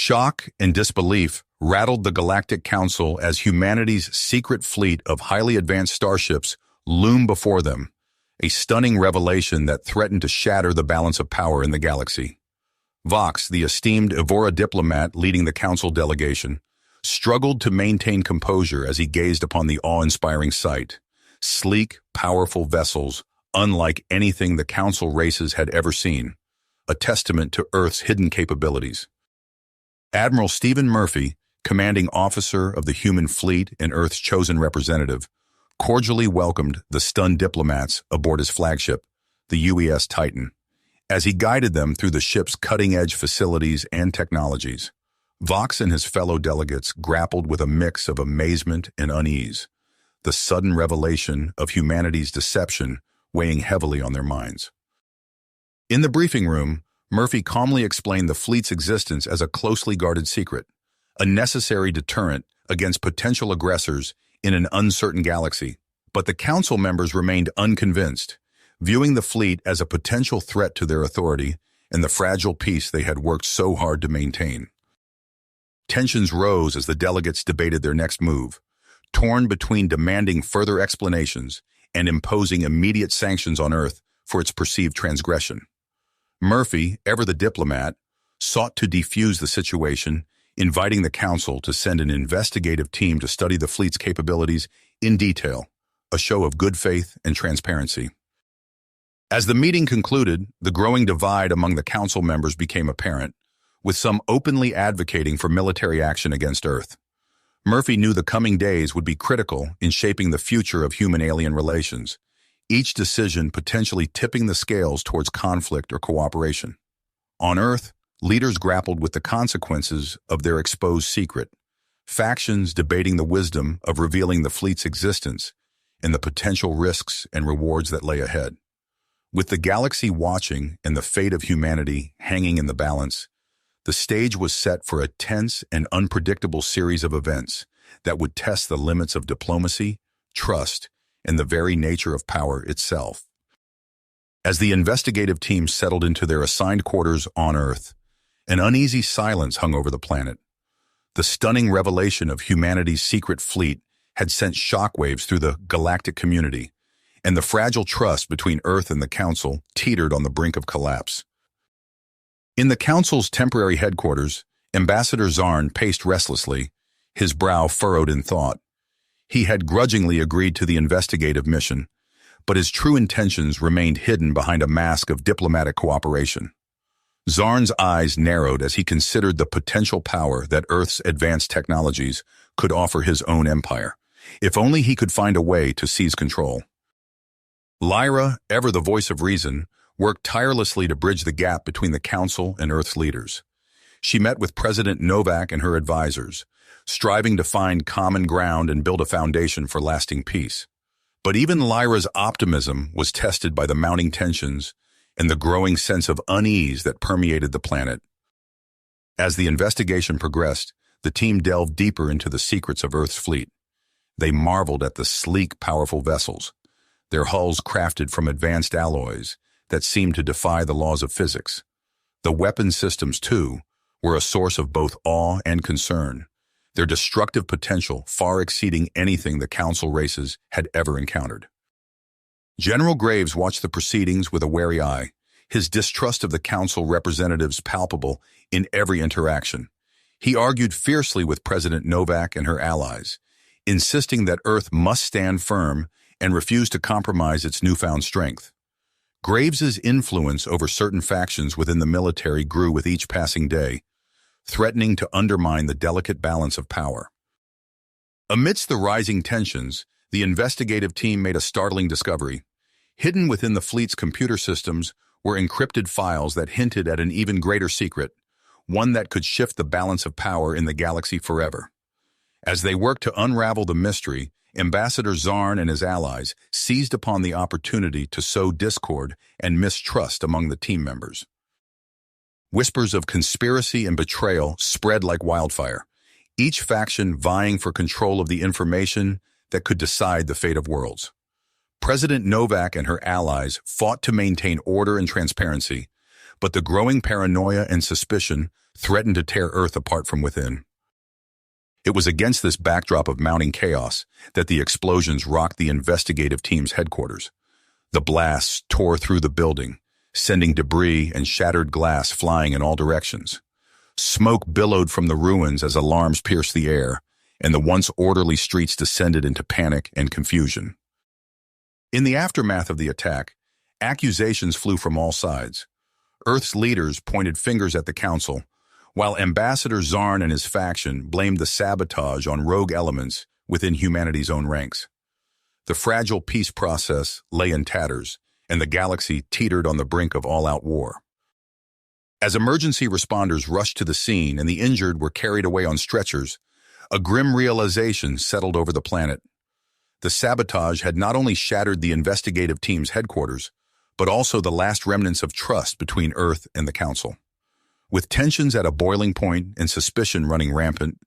Shock and disbelief rattled the Galactic Council as humanity's secret fleet of highly advanced starships loomed before them, a stunning revelation that threatened to shatter the balance of power in the galaxy. Vox, the esteemed Evora diplomat leading the Council delegation, struggled to maintain composure as he gazed upon the awe-inspiring sight. Sleek, powerful vessels, unlike anything the Council races had ever seen, a testament to Earth's hidden capabilities. Admiral Stephen Murphy, commanding officer of the human fleet and Earth's chosen representative, cordially welcomed the stunned diplomats aboard his flagship, the UES Titan, as he guided them through the ship's cutting-edge facilities and technologies. Vox and his fellow delegates grappled with a mix of amazement and unease, the sudden revelation of humanity's deception weighing heavily on their minds. In the briefing room, Murphy calmly explained the fleet's existence as a closely guarded secret, a necessary deterrent against potential aggressors in an uncertain galaxy. But the Council members remained unconvinced, viewing the fleet as a potential threat to their authority and the fragile peace they had worked so hard to maintain. Tensions rose as the delegates debated their next move, torn between demanding further explanations and imposing immediate sanctions on Earth for its perceived transgression. Murphy, ever the diplomat, sought to defuse the situation, inviting the Council to send an investigative team to study the fleet's capabilities in detail, a show of good faith and transparency. As the meeting concluded, the growing divide among the Council members became apparent, with some openly advocating for military action against Earth. Murphy knew the coming days would be critical in shaping the future of human-alien relations, each decision potentially tipping the scales towards conflict or cooperation. On Earth, leaders grappled with the consequences of their exposed secret, factions debating the wisdom of revealing the fleet's existence and the potential risks and rewards that lay ahead. With the galaxy watching and the fate of humanity hanging in the balance, the stage was set for a tense and unpredictable series of events that would test the limits of diplomacy, trust, and the very nature of power itself. As the investigative team settled into their assigned quarters on Earth, an uneasy silence hung over the planet. The stunning revelation of humanity's secret fleet had sent shockwaves through the galactic community, and the fragile trust between Earth and the Council teetered on the brink of collapse. In the Council's temporary headquarters, Ambassador Zarn paced restlessly, his brow furrowed in thought. He had grudgingly agreed to the investigative mission, but his true intentions remained hidden behind a mask of diplomatic cooperation. Zarn's eyes narrowed as he considered the potential power that Earth's advanced technologies could offer his own empire, if only he could find a way to seize control. Lyra, ever the voice of reason, worked tirelessly to bridge the gap between the Council and Earth's leaders. She met with President Novak and her advisors, striving to find common ground and build a foundation for lasting peace. But even Lyra's optimism was tested by the mounting tensions and the growing sense of unease that permeated the planet. As the investigation progressed, the team delved deeper into the secrets of Earth's fleet. They marveled at the sleek, powerful vessels, their hulls crafted from advanced alloys that seemed to defy the laws of physics. The weapon systems, too, were a source of both awe and concern, their destructive potential far exceeding anything the Council races had ever encountered. General Graves watched the proceedings with a wary eye, his distrust of the Council representatives palpable in every interaction. He argued fiercely with President Novak and her allies, insisting that Earth must stand firm and refuse to compromise its newfound strength. Graves's influence over certain factions within the military grew with each passing day, threatening to undermine the delicate balance of power. Amidst the rising tensions, the investigative team made a startling discovery. Hidden within the fleet's computer systems were encrypted files that hinted at an even greater secret, one that could shift the balance of power in the galaxy forever. As they worked to unravel the mystery, Ambassador Zarn and his allies seized upon the opportunity to sow discord and mistrust among the team members. Whispers of conspiracy and betrayal spread like wildfire, each faction vying for control of the information that could decide the fate of worlds. President Novak and her allies fought to maintain order and transparency, but the growing paranoia and suspicion threatened to tear Earth apart from within. It was against this backdrop of mounting chaos that the explosions rocked the investigative team's headquarters. The blasts tore through the building, sending debris and shattered glass flying in all directions. Smoke billowed from the ruins as alarms pierced the air, and the once orderly streets descended into panic and confusion. In the aftermath of the attack, accusations flew from all sides. Earth's leaders pointed fingers at the Council, while Ambassador Zarn and his faction blamed the sabotage on rogue elements within humanity's own ranks. The fragile peace process lay in tatters, and the galaxy teetered on the brink of all-out war. As emergency responders rushed to the scene and the injured were carried away on stretchers, a grim realization settled over the planet. The sabotage had not only shattered the investigative team's headquarters, but also the last remnants of trust between Earth and the Council. With tensions at a boiling point and suspicion running rampant,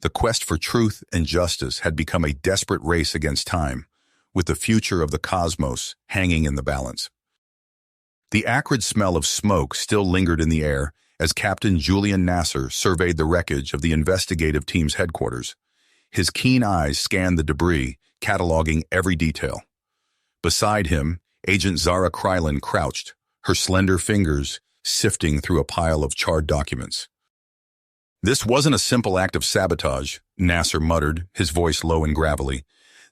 the quest for truth and justice had become a desperate race against time, with the future of the cosmos hanging in the balance. The acrid smell of smoke still lingered in the air as Captain Julian Nasser surveyed the wreckage of the investigative team's headquarters. His keen eyes scanned the debris, cataloging every detail. Beside him, Agent Zara Krylin crouched, her slender fingers sifting through a pile of charred documents. "This wasn't a simple act of sabotage," Nasser muttered, his voice low and gravelly.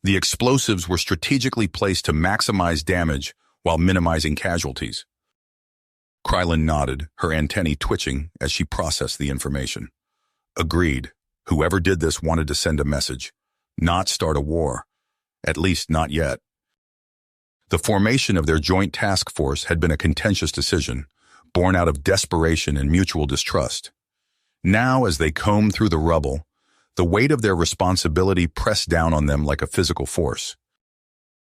"The explosives were strategically placed to maximize damage while minimizing casualties." Krylin nodded, her antennae twitching as she processed the information. Agreed. Whoever did this wanted to send a message, not start a war. At least not yet. The formation of their joint task force had been a contentious decision, born out of desperation and mutual distrust. Now, as they combed through the rubble, the weight of their responsibility pressed down on them like a physical force.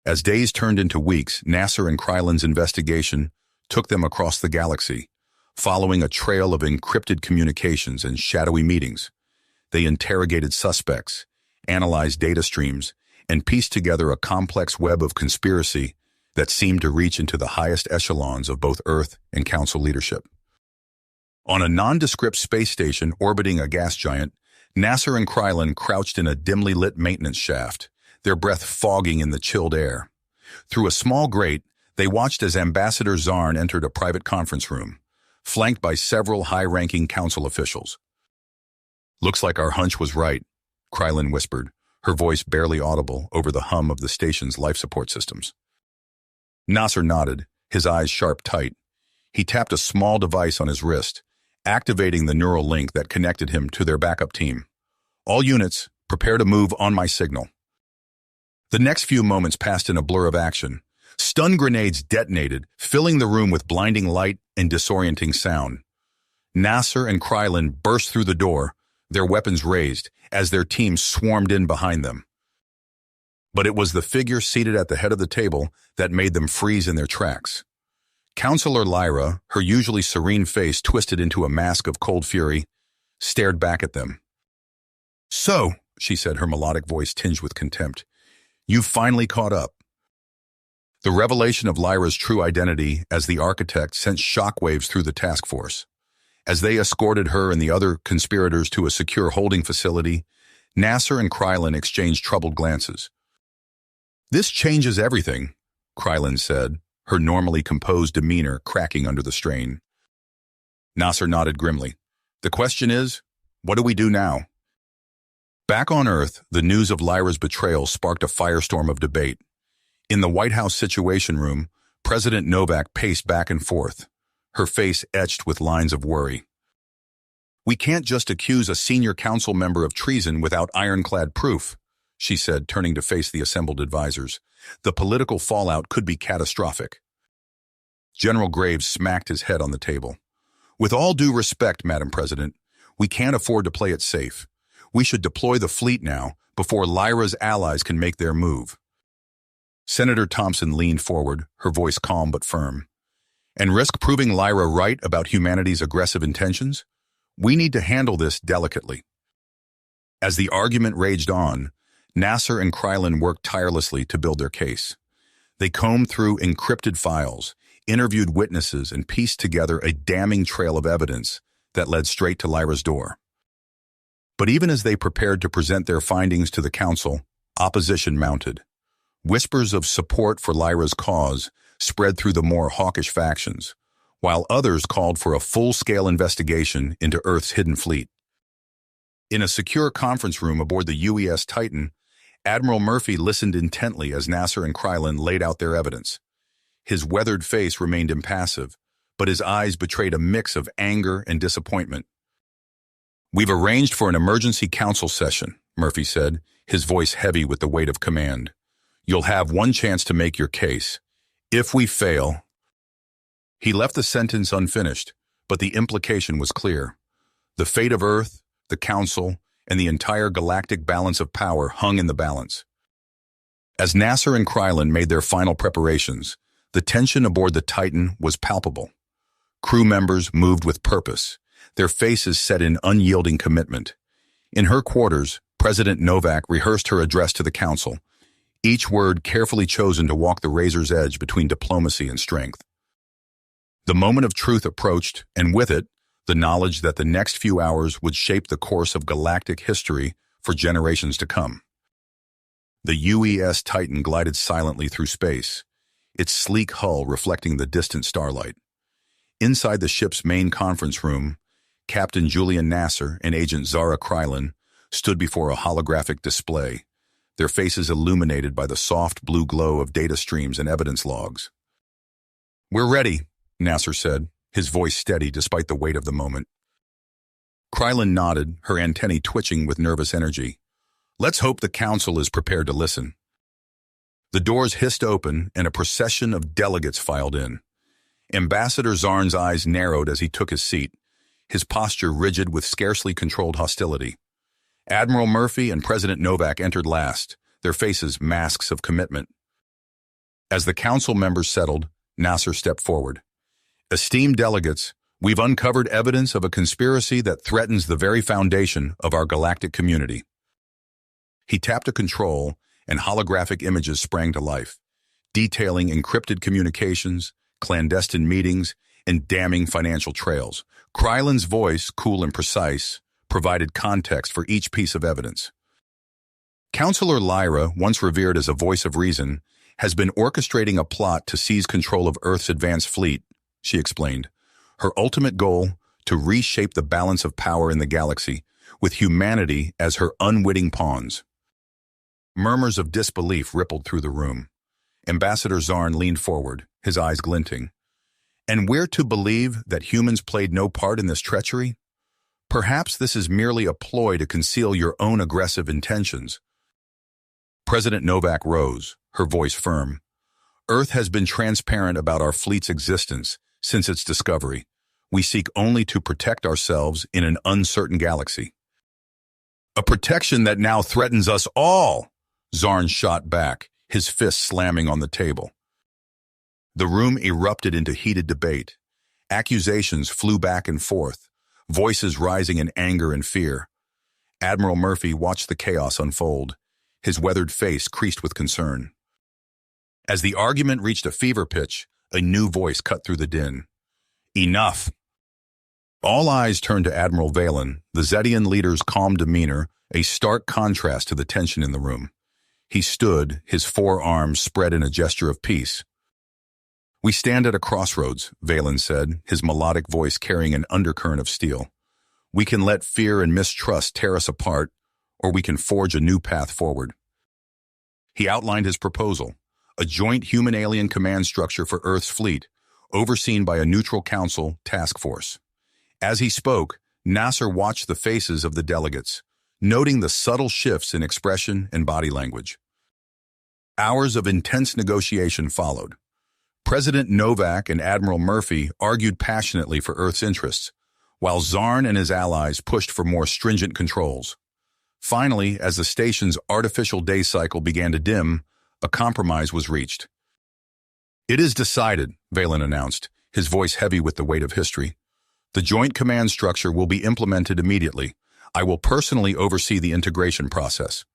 As days turned into weeks, Nasser and Krylin's investigation took them across the galaxy, following a trail of encrypted communications and shadowy meetings. They interrogated suspects, analyzed data streams, and pieced together a complex web of conspiracy that seemed to reach into the highest echelons of both Earth and Council leadership. On a nondescript space station orbiting a gas giant, Nasser and Krylin crouched in a dimly lit maintenance shaft, their breath fogging in the chilled air. Through a small grate, they watched as Ambassador Zarn entered a private conference room, flanked by several high-ranking Council officials. "Looks like our hunch was right," Krylin whispered, her voice barely audible over the hum of the station's life support systems. Nasser nodded, his eyes sharp tight. He tapped a small device on his wrist, activating the neural link that connected him to their backup team. "All units, prepare to move on my signal." The next few moments passed in a blur of action. Stun grenades detonated, filling the room with blinding light and disorienting sound. Nasser and Krylin burst through the door, their weapons raised, as their team swarmed in behind them. But it was the figure seated at the head of the table that made them freeze in their tracks. Counselor Lyra, her usually serene face twisted into a mask of cold fury, stared back at them. "So," she said, her melodic voice tinged with contempt, "you've finally caught up." The revelation of Lyra's true identity as the architect sent shockwaves through the task force. As they escorted her and the other conspirators to a secure holding facility, Nasser and Krylin exchanged troubled glances. "This changes everything," Krylin said, her normally composed demeanor cracking under the strain. Nasser nodded grimly. "The question is, what do we do now?" Back on Earth, the news of Lyra's betrayal sparked a firestorm of debate. In the White House Situation Room, President Novak paced back and forth, her face etched with lines of worry. "We can't just accuse a senior council member of treason without ironclad proof," she said, turning to face the assembled advisors. "The political fallout could be catastrophic." General Graves smacked his head on the table. "With all due respect, Madam President, we can't afford to play it safe. We should deploy the fleet now, before Lyra's allies can make their move." Senator Thompson leaned forward, her voice calm but firm. "And risk proving Lyra right about humanity's aggressive intentions? We need to handle this delicately." As the argument raged on, Nasser and Krylin worked tirelessly to build their case. They combed through encrypted files, interviewed witnesses, and pieced together a damning trail of evidence that led straight to Lyra's door. But even as they prepared to present their findings to the council, opposition mounted. Whispers of support for Lyra's cause spread through the more hawkish factions, while others called for a full-scale investigation into Earth's hidden fleet. In a secure conference room aboard the UES Titan, Admiral Murphy listened intently as Nasser and Krylon laid out their evidence. His weathered face remained impassive, but his eyes betrayed a mix of anger and disappointment. "We've arranged for an emergency council session," Murphy said, his voice heavy with the weight of command. "You'll have one chance to make your case. If we fail—" He left the sentence unfinished, but the implication was clear. The fate of Earth, the Council, and the entire galactic balance of power hung in the balance. As Nasser and Krylon made their final preparations, the tension aboard the Titan was palpable. Crew members moved with purpose, their faces set in unyielding commitment. In her quarters, President Novak rehearsed her address to the Council, each word carefully chosen to walk the razor's edge between diplomacy and strength. The moment of truth approached, and with it, the knowledge that the next few hours would shape the course of galactic history for generations to come. The UES Titan glided silently through space, its sleek hull reflecting the distant starlight. Inside the ship's main conference room, Captain Julian Nasser and Agent Zara Krylon stood before a holographic display, their faces illuminated by the soft blue glow of data streams and evidence logs. "We're ready," Nasser said, his voice steady despite the weight of the moment. Krylon nodded, her antennae twitching with nervous energy. "Let's hope the Council is prepared to listen." The doors hissed open and a procession of delegates filed in. Ambassador Zarn's eyes narrowed as he took his seat, his posture rigid with scarcely controlled hostility. Admiral Murphy and President Novak entered last, their faces masks of commitment. As the Council members settled, Nasser stepped forward. "Esteemed delegates, we've uncovered evidence of a conspiracy that threatens the very foundation of our galactic community." He tapped a control, and holographic images sprang to life, detailing encrypted communications, clandestine meetings, and damning financial trails. Krylon's voice, cool and precise, provided context for each piece of evidence. "Counselor Lyra, once revered as a voice of reason, has been orchestrating a plot to seize control of Earth's advanced fleet," she explained, her ultimate goal to reshape the balance of power in the galaxy, with humanity as her unwitting pawns. Murmurs of disbelief rippled through the room. Ambassador Zarn leaned forward, his eyes glinting. "And we're to believe that humans played no part in this treachery? Perhaps this is merely a ploy to conceal your own aggressive intentions." President Novak rose, her voice firm. "Earth has been transparent about our fleet's existence since its discovery. We seek only to protect ourselves in an uncertain galaxy." "A protection that now threatens us all," Zarn shot back, his fist slamming on the table. The room erupted into heated debate. Accusations flew back and forth, voices rising in anger and fear. Admiral Murphy watched the chaos unfold, his weathered face creased with concern. As the argument reached a fever pitch, a new voice cut through the din. "Enough!" All eyes turned to Admiral Valen, the Zedian leader's calm demeanor, a stark contrast to the tension in the room. He stood, his forearms spread in a gesture of peace. "We stand at a crossroads," Valen said, his melodic voice carrying an undercurrent of steel. "We can let fear and mistrust tear us apart, or we can forge a new path forward." He outlined his proposal, a joint human-alien command structure for Earth's fleet, overseen by a neutral council task force. As he spoke, Nasser watched the faces of the delegates, noting the subtle shifts in expression and body language. Hours of intense negotiation followed. President Novak and Admiral Murphy argued passionately for Earth's interests, while Zarn and his allies pushed for more stringent controls. Finally, as the station's artificial day cycle began to dim, a compromise was reached. "It is decided," Valen announced, his voice heavy with the weight of history. "The joint command structure will be implemented immediately. I will personally oversee the integration process."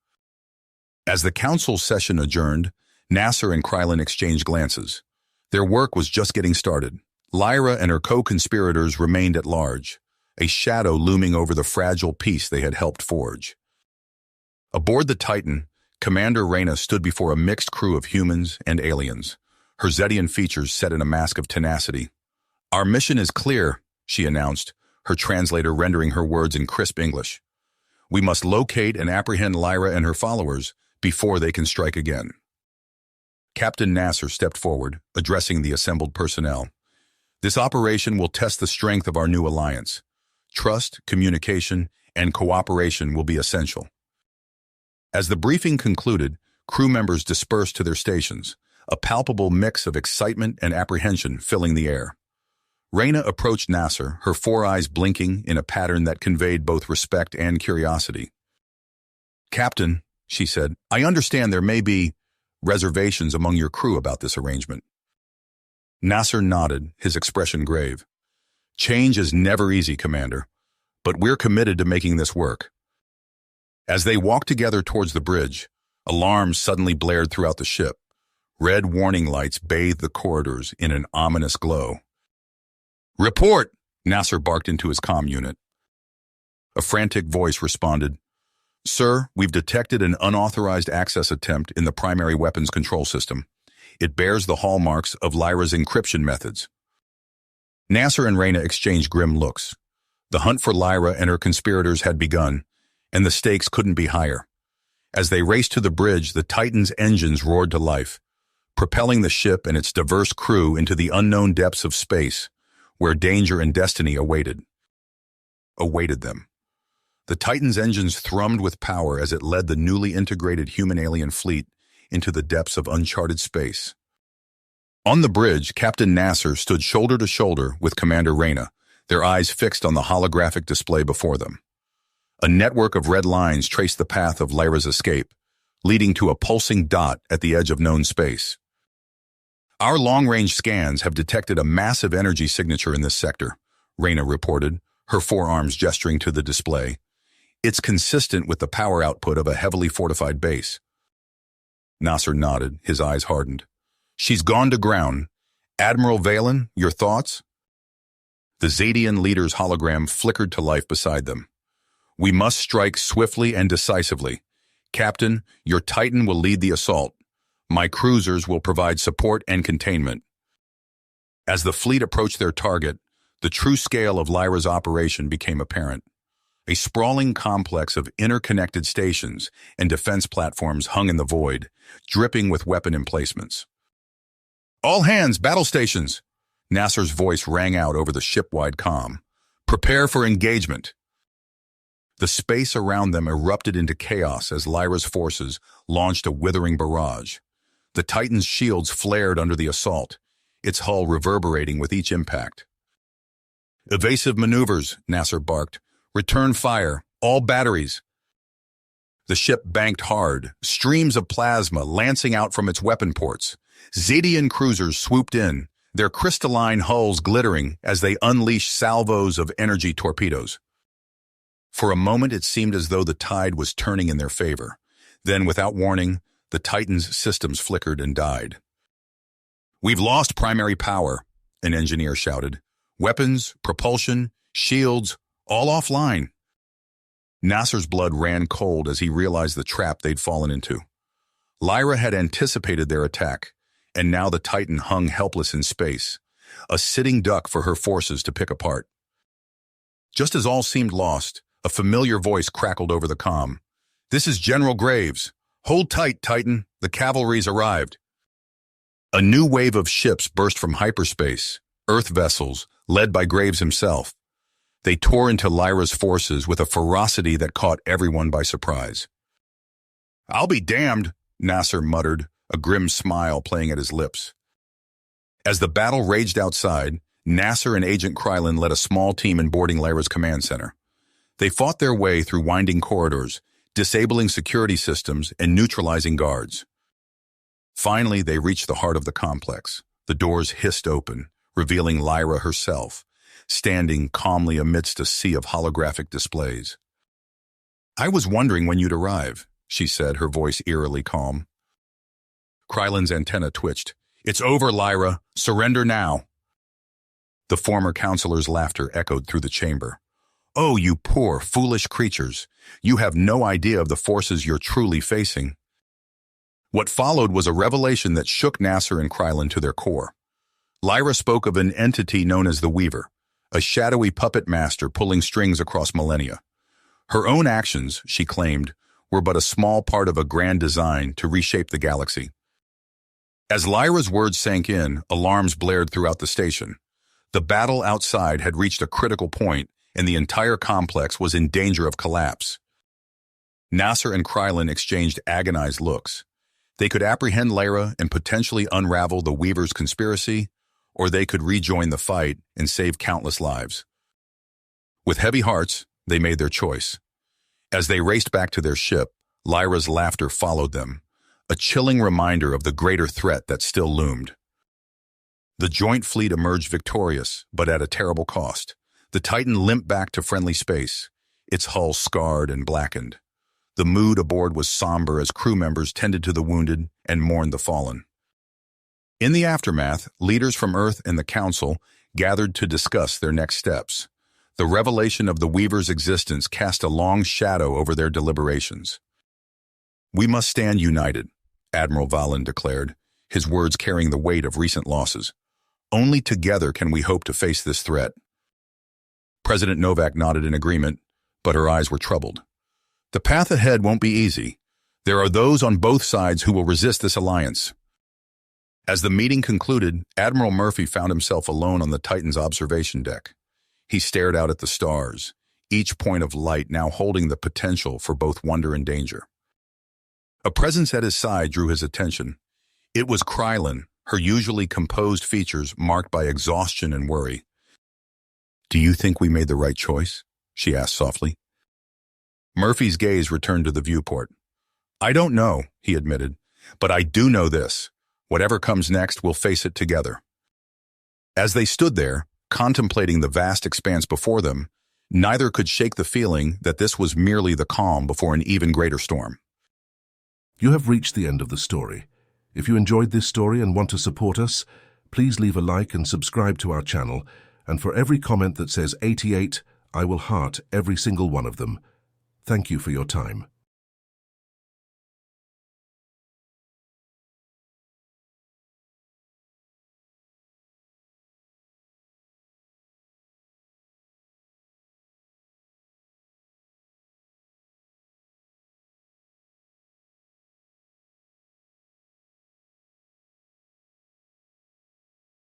As the council session adjourned, Nasser and Krylon exchanged glances. Their work was just getting started. Lyra and her co-conspirators remained at large, a shadow looming over the fragile peace they had helped forge. Aboard the Titan, Commander Reyna stood before a mixed crew of humans and aliens, her Zedian features set in a mask of tenacity. "Our mission is clear," she announced, her translator rendering her words in crisp English. "We must locate and apprehend Lyra and her followers before they can strike again." Captain Nasser stepped forward, addressing the assembled personnel. "This operation will test the strength of our new alliance. Trust, communication, and cooperation will be essential." As the briefing concluded, crew members dispersed to their stations, a palpable mix of excitement and apprehension filling the air. Reyna approached Nasser, her four eyes blinking in a pattern that conveyed both respect and curiosity. "Captain," she said, "I understand there may be reservations among your crew about this arrangement." Nasser nodded, his expression grave. "Change is never easy, Commander, but we're committed to making this work." As they walked together towards the bridge, alarms suddenly blared throughout the ship. Red warning lights bathed the corridors in an ominous glow. "Report!" Nasser barked into his comm unit. A frantic voice responded, "Sir, we've detected an unauthorized access attempt in the primary weapons control system. It bears the hallmarks of Lyra's encryption methods." Nasser and Reyna exchanged grim looks. The hunt for Lyra and her conspirators had begun, and the stakes couldn't be higher. As they raced to the bridge, the Titan's engines roared to life, propelling the ship and its diverse crew into the unknown depths of space, where danger and destiny awaited them. The Titan's engines thrummed with power as it led the newly integrated human-alien fleet into the depths of uncharted space. On the bridge, Captain Nasser stood shoulder to shoulder with Commander Reyna, their eyes fixed on the holographic display before them. A network of red lines traced the path of Lyra's escape, leading to a pulsing dot at the edge of known space. "Our long-range scans have detected a massive energy signature in this sector," Reyna reported, her forearms gesturing to the display. "It's consistent with the power output of a heavily fortified base." Nasser nodded, his eyes hardened. "She's gone to ground. Admiral Valen, your thoughts?" The Zadian leader's hologram flickered to life beside them. "We must strike swiftly and decisively. Captain, your Titan will lead the assault. My cruisers will provide support and containment." As the fleet approached their target, the true scale of Lyra's operation became apparent. A sprawling complex of interconnected stations and defense platforms hung in the void, dripping with weapon emplacements. "All hands, battle stations!" Nasser's voice rang out over the ship-wide comm. "Prepare for engagement." The space around them erupted into chaos as Lyra's forces launched a withering barrage. The Titan's shields flared under the assault, its hull reverberating with each impact. "Evasive maneuvers," Nasser barked. "Return fire, all batteries." The ship banked hard, streams of plasma lancing out from its weapon ports. Zadian cruisers swooped in, their crystalline hulls glittering as they unleashed salvos of energy torpedoes. For a moment it seemed as though the tide was turning in their favor. Then, without warning, the Titan's systems flickered and died. "We've lost primary power," an engineer shouted. "Weapons, propulsion, shields, all offline." Nasser's blood ran cold as he realized the trap they'd fallen into. Lyra had anticipated their attack, and now the Titan hung helpless in space, a sitting duck for her forces to pick apart. Just as all seemed lost, a familiar voice crackled over the comm. "This is General Graves. Hold tight, Titan. The cavalry's arrived." A new wave of ships burst from hyperspace, Earth vessels, led by Graves himself. They tore into Lyra's forces with a ferocity that caught everyone by surprise. "I'll be damned," Nasser muttered, a grim smile playing at his lips. As the battle raged outside, Nasser and Agent Krylin led a small team in boarding Lyra's command center. They fought their way through winding corridors, disabling security systems and neutralizing guards. Finally, they reached the heart of the complex. The doors hissed open, revealing Lyra herself, standing calmly amidst a sea of holographic displays. "I was wondering when you'd arrive," she said, her voice eerily calm. Krylin's antenna twitched. "It's over, Lyra. Surrender now." The former counselor's laughter echoed through the chamber. "Oh, you poor, foolish creatures. You have no idea of the forces you're truly facing." What followed was a revelation that shook Nasser and Krylon to their core. Lyra spoke of an entity known as the Weaver, a shadowy puppet master pulling strings across millennia. Her own actions, she claimed, were but a small part of a grand design to reshape the galaxy. As Lyra's words sank in, alarms blared throughout the station. The battle outside had reached a critical point, and the entire complex was in danger of collapse. Nasser and Krylon exchanged agonized looks. They could apprehend Lyra and potentially unravel the Weaver's conspiracy, or they could rejoin the fight and save countless lives. With heavy hearts, they made their choice. As they raced back to their ship, Lyra's laughter followed them, a chilling reminder of the greater threat that still loomed. The joint fleet emerged victorious, but at a terrible cost. The Titan limped back to friendly space, its hull scarred and blackened. The mood aboard was somber as crew members tended to the wounded and mourned the fallen. In the aftermath, leaders from Earth and the Council gathered to discuss their next steps. The revelation of the Weaver's existence cast a long shadow over their deliberations. "We must stand united," Admiral Valen declared, his words carrying the weight of recent losses. "Only together can we hope to face this threat." President Novak nodded in agreement, but her eyes were troubled. "The path ahead won't be easy. There are those on both sides who will resist this alliance." As the meeting concluded, Admiral Murphy found himself alone on the Titan's observation deck. He stared out at the stars, each point of light now holding the potential for both wonder and danger. A presence at his side drew his attention. It was Krylon, her usually composed features marked by exhaustion and worry. "Do you think we made the right choice?" she asked softly. Murphy's gaze returned to the viewport. "I don't know," he admitted, "but I do know this. Whatever comes next, we'll face it together." As they stood there, contemplating the vast expanse before them, neither could shake the feeling that this was merely the calm before an even greater storm. You have reached the end of the story. If you enjoyed this story and want to support us, please leave a like and subscribe to our channel, and for every comment that says 88, I will heart every single one of them. Thank you for your time.